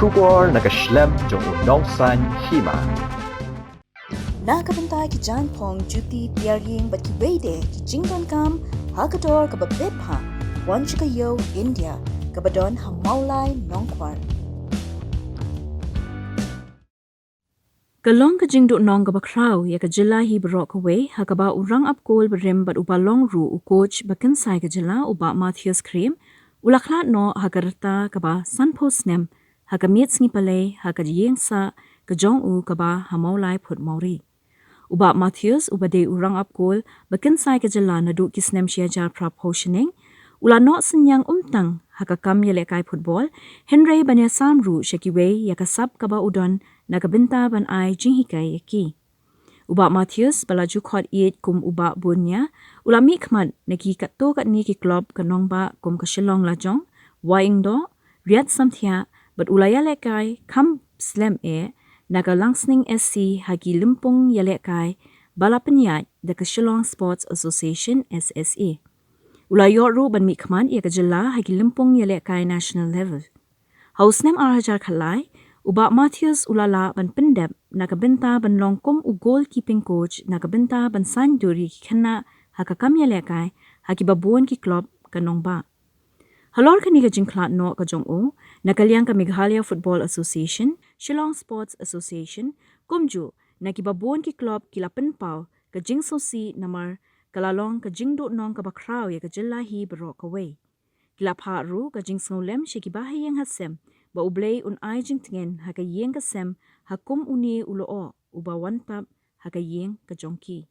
Trubor nakaslem jong unongsan hima. Nakabantay ki John Pong Juti Tiaring but ki Wade ki Jingdon Kam Hakador kababebha Wan Chikayo India kabadon hamaulay nongkwar. Kalong ka jingdo nong ka bakraw ya ka jila hi barok away hakaba urang up goal berim bat uba long ru u coach bakin sai ka jila uba Matthias Cream ulakla no hagarta kaba sunpost nem hagamit sngi pale hagajiyeng sa ka jong u kaba hamaulay put mauri uba Matthias uba de urang up goal bakin sai ka jila na du kisnem shia jar prap hoshening ula no senyang umtang hakakam yele kai football Henry banya samru shakiwe ya ka sab kaba udon nakabinta ban ay jinghikai yaki. Uba Matthias balaju khot iit kum uba bunya, ulami khmat neki kato kat ni ki club kanong ba kum kashilong lajong, waing do, riat samthia, but ulaya lekai kam slam nakalangsning SC hagi limpung yalekai, balapanyat the Kashilong Sports Association SSA. Ulayo ru ban mi khmat ya kajala hagi limpung yalekai national level. Hausnem arajar khalai, uba Matthias ulala ban pendep nakabenta ban longkom u goalkeeping coach nakabenta ban san duri kena hakakam yalekai haki babuan ki club kanong ba. Halor kani ka jingklat no ka jong u nakalyang ka Meghalaya Football Association, Shillong Sports Association, kumju nakibabuan ki club kilapen pau ka jingsosi namar kalalong ka jingdo nong ka bakraw ya ka jilahi barok away. Kilapha ru ka jingsngolem shikibahi yang hasem ba ublay un ay jingtingen haka yeng kasem hakum uni uloo uba wanpap haka yeng ka jongki.